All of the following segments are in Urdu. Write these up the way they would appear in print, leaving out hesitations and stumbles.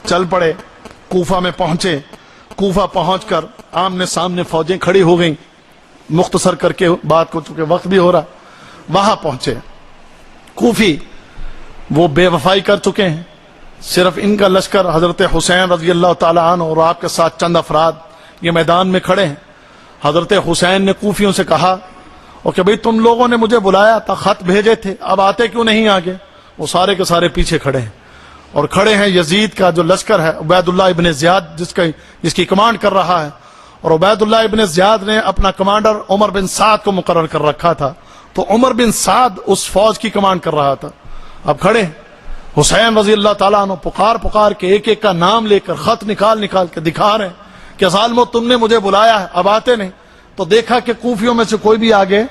چل پڑے، کوفہ میں پہنچے۔ کوفہ پہنچ کر آمنے سامنے فوجیں کھڑی ہو گئیں۔ مختصر کر کے بات کو، چونکہ وقت بھی ہو رہا، وہاں پہنچے۔ کوفی وہ بے وفائی کر چکے ہیں، صرف ان کا لشکر حضرت حسین رضی اللہ تعالیٰ عنہ اور آپ کے ساتھ چند افراد یہ میدان میں کھڑے ہیں۔ حضرت حسین نے کوفیوں سے کہا کہ بھئی تم لوگوں نے مجھے بلایا تھا، خط بھیجے تھے، اب آتے کیوں نہیں آگے؟ وہ سارے کے سارے پیچھے کھڑے ہیں، اور کھڑے ہیں یزید کا جو لشکر ہے، عبید اللہ ابن زیاد جس کی کمانڈ کر رہا ہے، اور عبید اللہ ابن زیاد نے اپنا کمانڈر عمر بن سعد کو مقرر کر رکھا تھا، تو عمر بن سعد اس فوج کی کمانڈ کر رہا تھا۔ اب کھڑے حسین رضی اللہ تعالیٰ عنہ پکار کے ایک ایک کا نام لے کر خط نکال کے دکھا رہے ہیں کہ ظالمو تم نے مجھے بلایا ہے، اب آتے نہیں۔ تو دیکھا کہ کوفیوں میں سے کوئی بھی آگے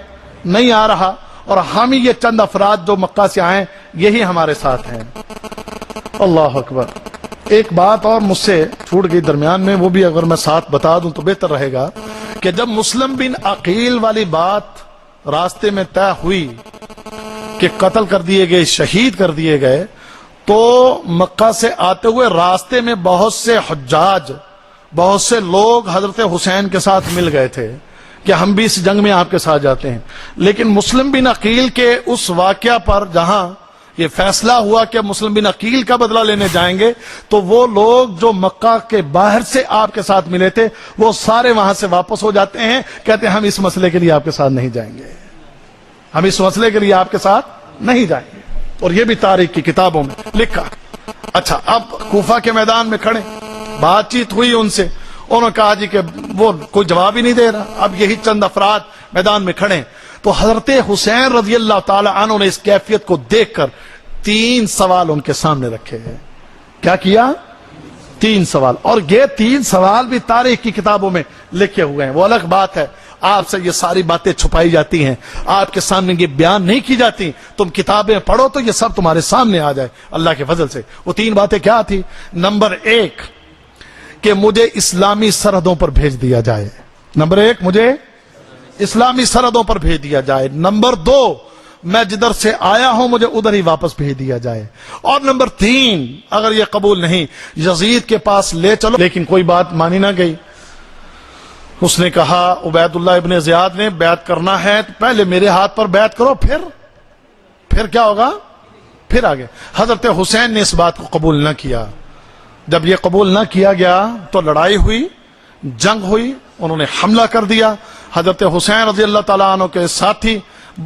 نہیں آ رہا، اور ہم ہی یہ چند افراد جو مکہ سے آئے یہی ہمارے ساتھ ہیں۔ اللہ اکبر۔ ایک بات اور مجھ سے چھوٹ گئی درمیان میں، وہ بھی اگر میں ساتھ بتا دوں تو بہتر رہے گا، کہ جب مسلم بن عقیل والی بات راستے میں طے ہوئی کہ قتل کر دیے گئے، شہید کر دیے گئے، تو مکہ سے آتے ہوئے راستے میں بہت سے حجاج، بہت سے لوگ حضرت حسین کے ساتھ مل گئے تھے کہ ہم بھی اس جنگ میں آپ کے ساتھ جاتے ہیں۔ لیکن مسلم بن عقیل کے اس واقعہ پر جہاں یہ فیصلہ ہوا کہ مسلم بن عقیل کا بدلہ لینے جائیں گے، تو وہ لوگ جو مکہ کے باہر سے آپ کے ساتھ ملے تھے وہ سارے وہاں سے واپس ہو جاتے ہیں، کہتے ہیں ہم اس مسئلے کے لیے آپ کے ساتھ نہیں جائیں گے، ہم اس مسئلے کے لیے آپ کے ساتھ نہیں جائیں گے۔ اور یہ بھی تاریخ کی کتابوں میں لکھا۔ اچھا، اب کوفہ کے میدان میں کھڑے، بات چیت ہوئی ان سے، انہوں نے کہا جی کہ وہ کوئی جواب ہی نہیں دے رہا۔ اب یہی چند افراد میدان میں کھڑے، تو حضرت حسین رضی اللہ تعالی عنہ نے اس کیفیت کو دیکھ کر 3 سوال ان کے سامنے رکھے ہیں۔ کیا کیا؟ 3 سوال، اور یہ 3 سوال بھی تاریخ کی کتابوں میں لکھے ہوئے ہیں۔ وہ الگ بات ہے، آپ سے یہ ساری باتیں چھپائی جاتی ہیں، آپ کے سامنے یہ بیان نہیں کی جاتی، تم کتابیں پڑھو تو یہ سب تمہارے سامنے آ جائے اللہ کے فضل سے۔ وہ 3 باتیں کیا تھی؟ نمبر 1 کہ مجھے اسلامی سرحدوں پر بھیج دیا جائے، نمبر 1 مجھے اسلامی سرحدوں پر بھیج دیا جائے، نمبر 2 میں جدھر سے آیا ہوں مجھے ادھر ہی واپس بھیج دیا جائے، اور نمبر 3 اگر یہ قبول نہیں یزید کے پاس لے چلو۔ لیکن کوئی بات مانی نہ گئی۔ اس نے کہا عبید اللہ ابن زیاد نے بیعت کرنا ہے تو پہلے میرے ہاتھ پر بیعت کرو، پھر کیا ہوگا، پھر آگے۔ حضرت حسین نے اس بات کو قبول نہ کیا۔ جب یہ قبول نہ کیا گیا تو لڑائی ہوئی، جنگ ہوئی، انہوں نے حملہ کر دیا۔ حضرت حسین رضی اللہ تعالیٰ عنہ کے ساتھی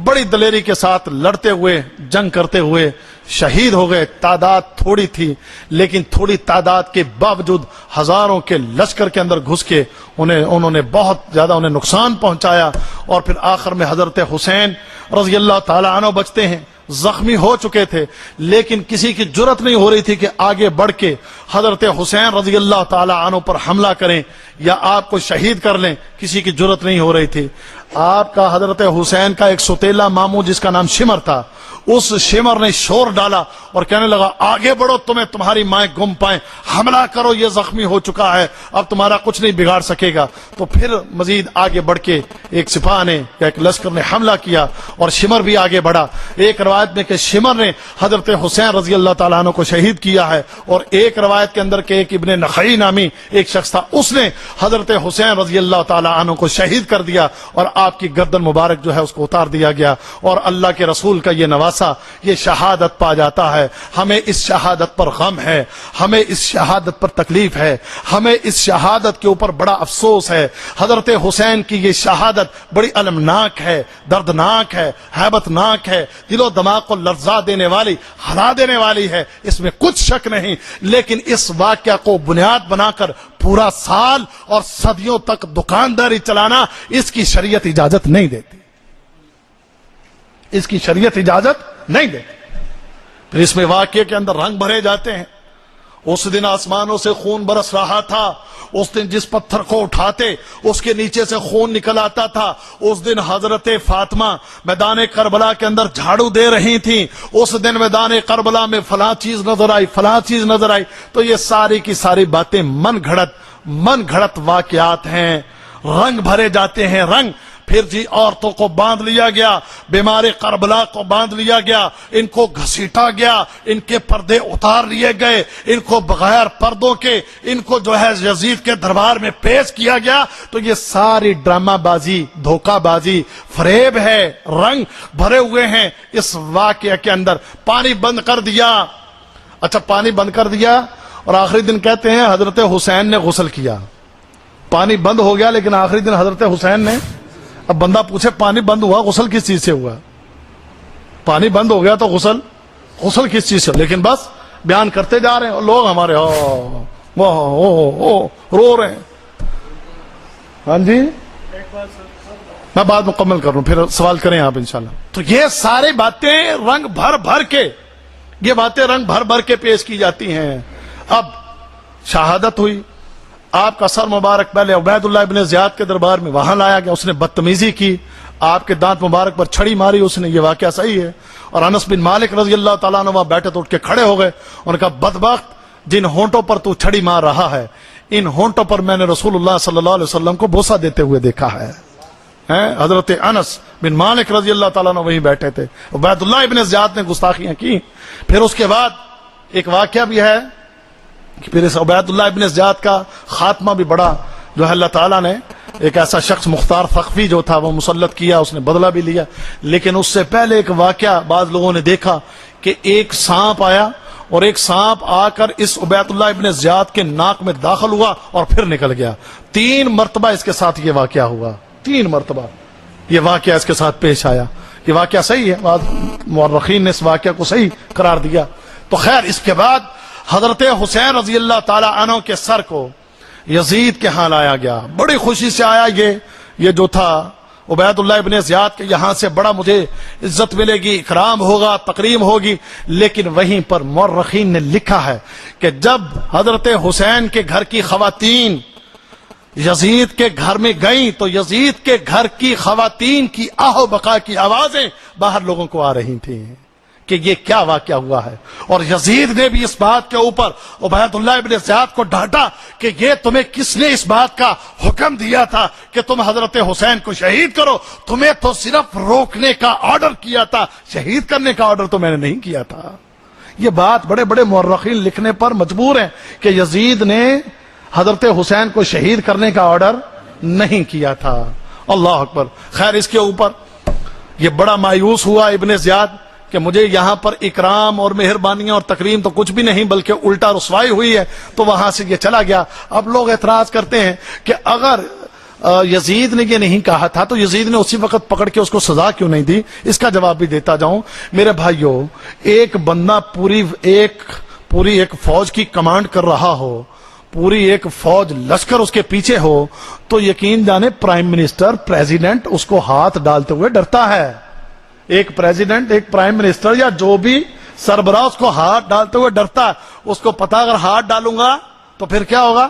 بڑی دلیری کے ساتھ لڑتے ہوئے، جنگ کرتے ہوئے شہید ہو گئے۔ تعداد تھوڑی تھی، لیکن تھوڑی تعداد کے باوجود ہزاروں کے لشکر کے اندر گھس کے انہوں نے بہت زیادہ انہیں نقصان پہنچایا، اور پھر آخر میں حضرت حسین رضی اللہ تعالیٰ عنہ بچتے ہیں، زخمی ہو چکے تھے، لیکن کسی کی جرت نہیں ہو رہی تھی کہ آگے بڑھ کے حضرت حسین رضی اللہ تعالیٰ عنہ پر حملہ کریں یا آپ کو شہید کر لیں، کسی کی جرت نہیں ہو رہی تھی۔ آپ کا حضرت حسین کا ایک ستیلا ماموں جس کا نام شمر تھا، اس شمر نے شور ڈالا اور کہنے لگا آگے بڑھو، تمہیں تمہاری مائیں گم پائیں، حملہ کرو، یہ زخمی ہو چکا ہے، اب تمہارا کچھ نہیں بگاڑ سکے گا۔ تو پھر مزید آگے بڑھ کے ایک سپاہ نے یا ایک لشکر نے حملہ کیا اور شمر بھی آگے بڑھا۔ ایک روایت میں کہ شمر نے حضرت حسین رضی اللہ تعالیٰ عنہ کو شہید کیا ہے، اور ایک روایت کے اندر کہ ایک ابن نخعی نامی ایک شخص تھا، اس نے حضرت حسین رضی اللہ تعالیٰ عنہ کو شہید کر دیا، اور آپ کی گردن مبارک جو ہے اس کو اتار دیا گیا۔ اور اللہ کے رسول کا یہ نواسا یہ شہادت پا جاتا ہے۔ ہمیں اس شہادت پر غم ہے، ہمیں اس شہادت پر تکلیف ہے، ہمیں اس شہادت کے اوپر بڑا افسوس ہے۔ حضرت حسین کی یہ شہادت بڑی المناک ہے، دردناک ہے، ہیبت ناک ہے، دل و دماغ کو لرزا دینے والی، ہلا دینے والی ہے، اس میں کچھ شک نہیں۔ لیکن اس واقعہ کو بنیاد بنا کر پورا سال اور صدیوں تک دکانداری چلانا اس کی شریعت اجازت نہیں دیتی، اس کی شریعت اجازت نہیں دیتی۔ پھر اس میں واقعے کے اندر رنگ بھرے جاتے ہیں۔ اس دن آسمانوں سے خون برس رہا تھا، اس دن جس پتھر کو اٹھاتے اس کے نیچے سے خون نکل آتا تھا۔ اس دن حضرت فاطمہ میدان کربلا کے اندر جھاڑو دے رہی تھیں، اس دن میدان کربلا میں فلاں چیز نظر آئی، فلاں چیز نظر آئی۔ تو یہ ساری کی ساری باتیں من گھڑت واقعات ہیں، رنگ بھرے جاتے ہیں، رنگ۔ پھر جی عورتوں کو باندھ لیا گیا، بیمار کربلا کو باندھ لیا گیا، ان کو گھسیٹا گیا، ان کے پردے اتار لیے گئے، ان کو بغیر پردوں کے ان کو جو ہے یزید کے دربار میں پیش کیا گیا۔ تو یہ ساری ڈرامہ بازی، دھوکہ بازی، فریب ہے، رنگ بھرے ہوئے ہیں اس واقعے کے اندر۔ پانی بند کر دیا، اچھا پانی بند کر دیا اور آخری دن کہتے ہیں حضرت حسین نے غسل کیا۔ پانی بند ہو گیا لیکن آخری دن حضرت حسین نے، اب بندہ پوچھے پانی بند ہوا، غسل کس چیز سے ہوا؟ پانی بند ہو گیا تو غسل کس چیز سے؟ لیکن بس بیان کرتے جا رہے ہیں اور لوگ ہمارے رو رہے ہیں۔ ہاں جی میں بات مکمل کر رہا ہوں، پھر سوال کریں آپ انشاءاللہ۔ تو یہ ساری باتیں رنگ بھر بھر کے، یہ باتیں رنگ بھر بھر کے پیش کی جاتی ہیں۔ اب شہادت ہوئی، آپ کا سر مبارک پہلے عبید اللہ ابن زیاد کے دربار میں وہاں لایا گیا، اس نے بدتمیزی کی، آپ کے دانت مبارک پر چھڑی ماری اس نے، یہ واقعہ صحیح ہے۔ اور انس بن مالک رضی اللہ تعالیٰ عنہ وہاں بیٹھے تو اٹھ کے کھڑے ہو گئے، انہوں نے کہا بدبخت، جن ہونٹوں پر تو چھڑی مار رہا ہے ان ہونٹوں پر میں نے رسول اللہ صلی اللہ علیہ وسلم کو بوسہ دیتے ہوئے دیکھا ہے۔ حضرت انس بن مالک رضی اللہ تعالیٰ عنہ وہیں بیٹھے تھے، عبید اللہ ابن زیاد نے گستاخیاں کی۔ پھر اس کے بعد ایک واقعہ بھی ہے کہ پھر اس عبید اللہ ابن زیاد کا خاتمہ بھی بڑا، جو ہے اللہ تعالیٰ نے ایک ایسا شخص مختار ثقفی جو تھا وہ مسلط کیا، اس نے بدلہ بھی لیا۔ لیکن اس سے پہلے ایک واقعہ بعض لوگوں نے دیکھا کہ ایک سانپ آیا اور ایک سانپ آ کر اس عبید اللہ ابن زیاد کے ناک میں داخل ہوا اور پھر نکل گیا۔ 3 مرتبہ اس کے ساتھ یہ واقعہ ہوا، 3 مرتبہ یہ واقعہ اس کے ساتھ پیش آیا۔ یہ واقعہ صحیح ہے، بعض مورخین نے اس واقعہ کو صحیح قرار دیا۔ تو خیر اس کے بعد حضرت حسین رضی اللہ تعالی عنہ کے سر کو یزید کے ہاں لایا گیا، بڑی خوشی سے آیا۔ یہ جو تھا عبید اللہ ابن زیاد کے یہاں سے بڑا مجھے عزت ملے گی، اکرام ہوگا، تکریم ہوگی۔ لیکن وہیں پر مورخین نے لکھا ہے کہ جب حضرت حسین کے گھر کی خواتین یزید کے گھر میں گئیں تو یزید کے گھر کی خواتین کی آہ و بقا کی آوازیں باہر لوگوں کو آ رہی تھیں کہ یہ کیا واقعہ ہوا ہے۔ اور یزید نے بھی اس بات کے اوپر عبید اللہ ابن زیاد کو ڈانٹا کہ یہ تمہیں کس نے اس بات کا حکم دیا تھا کہ تم حضرت حسین کو شہید کرو؟ تمہیں تو صرف روکنے کا آرڈر کیا تھا، شہید کرنے کا آرڈر تو میں نے نہیں کیا تھا۔ یہ بات بڑے بڑے مورخین لکھنے پر مجبور ہیں کہ یزید نے حضرت حسین کو شہید کرنے کا آرڈر نہیں کیا تھا۔ اللہ اکبر۔ خیر اس کے اوپر یہ بڑا مایوس ہوا ابن زیاد کہ مجھے یہاں پر اکرام اور مہربانیاں اور تکریم تو کچھ بھی نہیں بلکہ الٹا رسوائی ہوئی ہے، تو وہاں سے یہ چلا گیا۔ اب لوگ اعتراض کرتے ہیں کہ اگر یزید نے یہ نہیں کہا تھا تو یزید نے اسی وقت پکڑ کے اس کو سزا کیوں نہیں دی؟ اس کا جواب بھی دیتا جاؤں۔ میرے بھائیوں، ایک بندہ پوری ایک فوج کی کمانڈ کر رہا ہو، پوری ایک فوج لشکر اس کے پیچھے ہو، تو یقین جانے پرائم منسٹر، پریزیڈنٹ اس کو ہاتھ ڈالتے ہوئے ڈرتا ہے۔ ایک پریزیڈنٹ، ایک پرائم منسٹر یا جو بھی سربراہ اس کو ہاتھ ڈالتے ہوئے ڈرتا ہے۔ اس کو پتا اگر ہاتھ ڈالوں گا تو پھر کیا ہوگا؟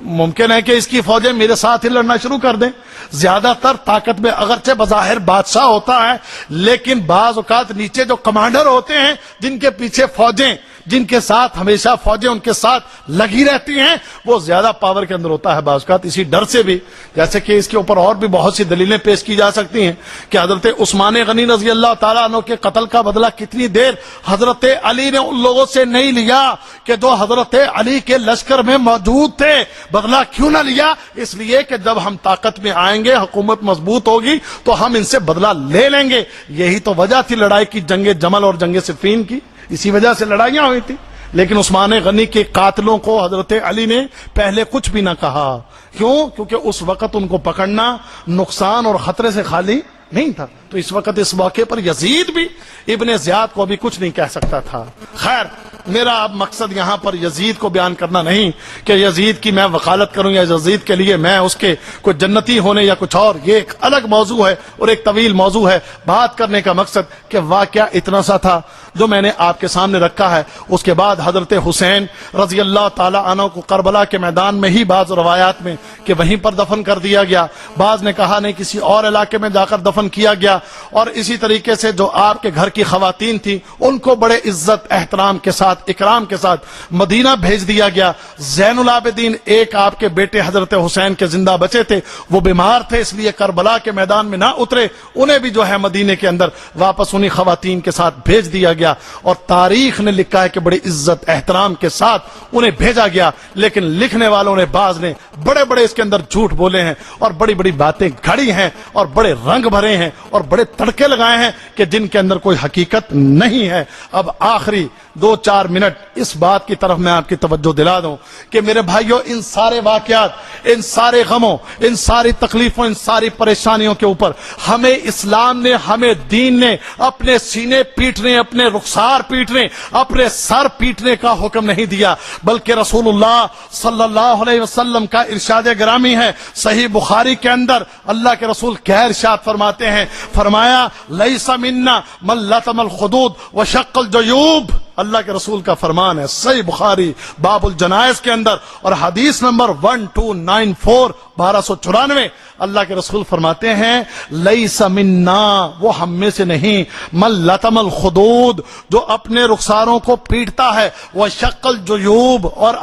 ممکن ہے کہ اس کی فوجیں میرے ساتھ ہی لڑنا شروع کر دیں۔ زیادہ تر طاقت میں اگرچہ بظاہر بادشاہ ہوتا ہے، لیکن بعض اوقات نیچے جو کمانڈر ہوتے ہیں جن کے پیچھے فوجیں، جن کے ساتھ ہمیشہ فوجیں ان کے ساتھ لگی رہتی ہیں، وہ زیادہ پاور کے اندر ہوتا ہے بعض اوقات۔ اسی ڈر سے بھی، جیسے کہ اس کے اوپر اور بھی بہت سی دلیلیں پیش کی جا سکتی ہیں کہ حضرت عثمان غنی رضی اللہ تعالیٰ عنہ کے قتل کا بدلہ کتنی دیر حضرت علی نے ان لوگوں سے نہیں لیا کہ جو حضرت علی کے لشکر میں موجود تھے۔ بدلہ کیوں نہ لیا؟ اس لیے کہ جب ہم طاقت میں آئیں گے، حکومت مضبوط ہوگی تو ہم ان سے بدلہ لے لیں گے۔ یہی تو وجہ تھی لڑائی کی، جنگ جمل اور جنگ صفین کی، اسی وجہ سے لڑائیاں ہوئی تھی۔ لیکن عثمان غنی کے قاتلوں کو حضرت علی نے پہلے کچھ بھی نہ کہا۔ کیوں؟ کیونکہ اس وقت ان کو پکڑنا نقصان اور خطرے سے خالی نہیں تھا۔ تو اس وقت اس موقع پر یزید بھی ابن زیاد کو بھی کچھ نہیں کہہ سکتا تھا۔ خیر میرا اب مقصد یہاں پر یزید کو بیان کرنا نہیں کہ یزید کی میں وکالت کروں یا یزید کے لیے میں اس کے کوئی جنتی ہونے یا کچھ اور، یہ ایک الگ موضوع ہے اور ایک طویل موضوع ہے۔ بات کرنے کا مقصد کہ واقعہ اتنا سا تھا جو میں نے آپ کے سامنے رکھا ہے۔ اس کے بعد حضرت حسین رضی اللہ تعالی عنہ کو کربلا کے میدان میں ہی بعض روایات میں کہ وہیں پر دفن کر دیا گیا، بعض نے کہا نہیں کسی اور علاقے میں جا کر دفن کیا گیا۔ اور اسی طریقے سے جو آپ کے گھر کی خواتین تھیں ان کو بڑے عزت احترام کے ساتھ اکرام کے ساتھ مدینہ بھیج دیا گیا۔ زین العابدین ایک آپ کے بیٹے حضرت حسین کے زندہ بچے تھے، وہ بیمار تھے اس لیے کربلا کے میدان میں نہ اترے، انہیں بھی جو ہے مدینے کے اندر واپس انہی خواتین کے ساتھ بھیج دیا گیا، اور تاریخ نے لکھا ہے کہ بڑی عزت احترام کے ساتھ انہیں بھیجا گیا۔ لیکن لکھنے والوں نے بعض نے بڑے بڑے اس کے اندر جھوٹ بولے ہیں اور بڑی بڑی باتیں گھڑی ہیں اور بڑے رنگ بھرے ہیں اور بڑے تڑکے لگائے ہیں کہ جن کے اندر کوئی حقیقت نہیں ہے۔ اب آخری 2-4 منٹ اس بات کی طرف میں آپ کی توجہ دلا دوں کہ میرے بھائیوں، ان سارے واقعات، ان سارے غموں، ان ساری تکلیفوں، ان ساری پریشانیوں کے اوپر ہمیں اسلام نے، ہمیں دین نے اپنے سینے پیٹنے، اپنے رخسار پیٹنے، اپنے سر پیٹنے کا حکم نہیں دیا، بلکہ رسول اللہ صلی اللہ علیہ وسلم کا ارشاد گرامی ہے صحیح بخاری کے اندر، اللہ کے رسول کیا ارشاد فرماتے ہیں؟ فرمایا لیس منا من لطم الخدود وشق الجیوب، اللہ کے رسول کا فرمان ہے صحیح بخاری باب الجنائز کے اندر، اور حدیث نمبر 1294 1294 اللہ کے رسول فرماتے ہیں لیس منا، وہ ہم میں سے نہیں، من لطم الخدود، جو اپنے رخساروں کو پیٹتا ہے، وشق الجیوب، اور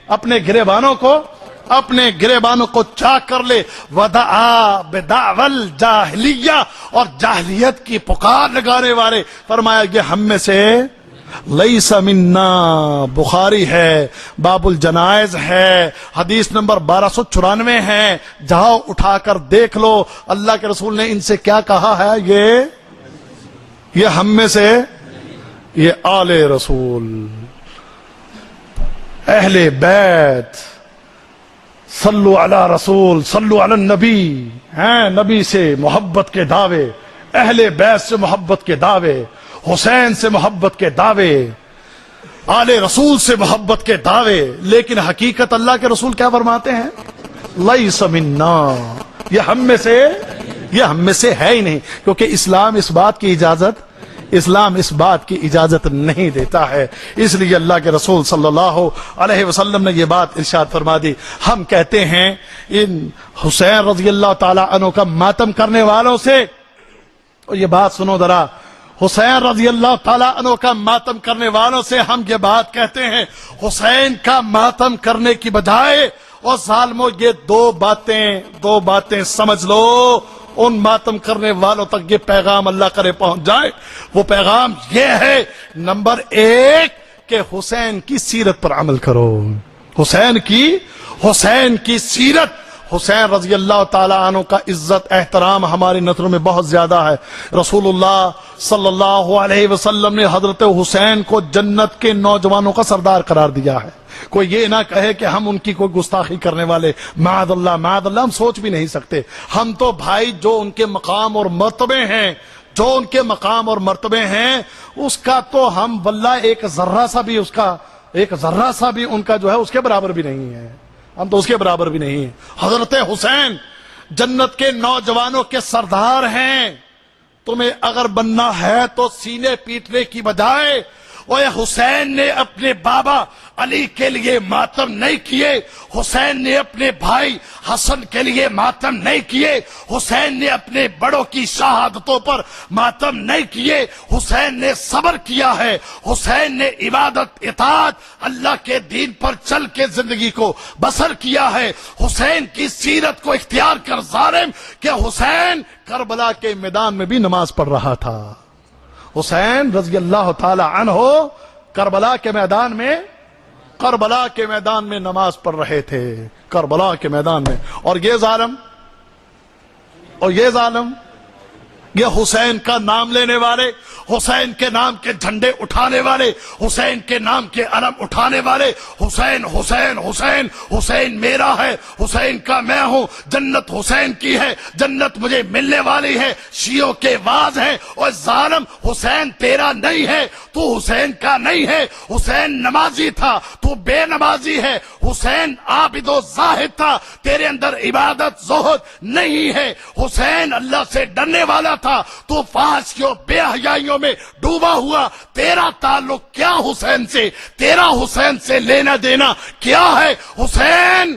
اپنے گریبانوں کو چاک کر لے، ودعا بدعوى الجاہلیہ، اور جاہلیت کی پکار لگانے والے، فرمایا یہ ہم میں سے لیس منا، بخاری ہے باب الجنائز ہے حدیث نمبر 1294 ہے، جاؤ اٹھا کر دیکھ لو اللہ کے رسول نے ان سے کیا کہا ہے، یہ ہم میں سے، یہ آل رسول، اہل بیت، صلو علی رسول، صلو علی النبی، ہیں نبی سے محبت کے دعوے، اہل بیت سے محبت کے دعوے، حسین سے محبت کے دعوے، آل رسول سے محبت کے دعوے، لیکن حقیقت اللہ کے رسول کیا فرماتے ہیں؟ لیس منا، یہ ہم میں سے ہے ہی نہیں، کیونکہ اسلام اس بات کی اجازت نہیں دیتا ہے۔ اس لیے اللہ کے رسول صلی اللہ علیہ وسلم نے یہ بات ارشاد فرما دی۔ ہم کہتے ہیں ان حسین رضی اللہ تعالی عنہ کا ماتم کرنے والوں سے، اور یہ بات سنو ذرا، حسین رضی اللہ تعالیٰ عنہ کا ماتم کرنے والوں سے ہم یہ بات کہتے ہیں، حسین کا ماتم کرنے کی بجائے، اور ظالموں یہ دو باتیں سمجھ لو، ان ماتم کرنے والوں تک یہ پیغام اللہ کرے پہنچ جائے۔ وہ پیغام یہ ہے، نمبر 1 کہ حسین کی سیرت پر عمل کرو، حسین کی سیرت، حسین رضی اللہ تعالیٰ عنہ کا عزت احترام ہماری نظروں میں بہت زیادہ ہے۔ رسول اللہ صلی اللہ علیہ وسلم نے حضرت حسین کو جنت کے نوجوانوں کا سردار قرار دیا ہے۔ کوئی یہ نہ کہے کہ ہم ان کی کوئی گستاخی کرنے والے، معاذ اللہ ہم سوچ بھی نہیں سکتے۔ ہم تو بھائی جو ان کے مقام اور مرتبے ہیں اس کا تو ہم واللہ ایک ذرہ سا بھی ان کا جو ہے اس کے برابر بھی نہیں ہے، ہم تو اس کے برابر بھی نہیں ہیں۔ حضرت حسین جنت کے نوجوانوں کے سردار ہیں، تمہیں اگر بننا ہے تو سینے پیٹنے کی بجائے، اور حسین نے اپنے بابا علی کے لیے ماتم نہیں کیے، حسین نے اپنے بھائی حسن کے لیے ماتم نہیں کیے، حسین نے اپنے بڑوں کی شہادتوں پر ماتم نہیں کیے، حسین نے صبر کیا ہے، حسین نے عبادت اطاعت اللہ کے دین پر چل کے زندگی کو بسر کیا ہے، حسین کی سیرت کو اختیار کر ظالم کہ حسین کربلا کے میدان میں بھی نماز پڑھ رہا تھا۔ حسین رضی اللہ تعالی عنہ کربلا کے میدان میں نماز پڑھ رہے تھے، کربلا کے میدان میں، اور یہ ظالم یہ حسین کا نام لینے والے، حسین کے نام کے جھنڈے اٹھانے والے، حسین کے نام کے علم اٹھانے والے، حسین حسین حسین حسین میرا ہے، حسین کا میں ہوں، جنت حسین کی ہے، جنت مجھے ملنے والی ہے، شیعوں کے واز ہیں، اور ظالم حسین تیرا نہیں ہے، تو حسین کا نہیں ہے، حسین نمازی تھا تو بے نمازی ہے، حسین عابد و زاہد تھا تیرے اندر عبادت زہد نہیں ہے، حسین اللہ سے ڈرنے والا تھا تو فحشیوں بے حیائیوں میں ڈوبا ہوا، تیرا تعلق کیا حسین سے، تیرا حسین سے لینا دینا کیا ہے؟ حسین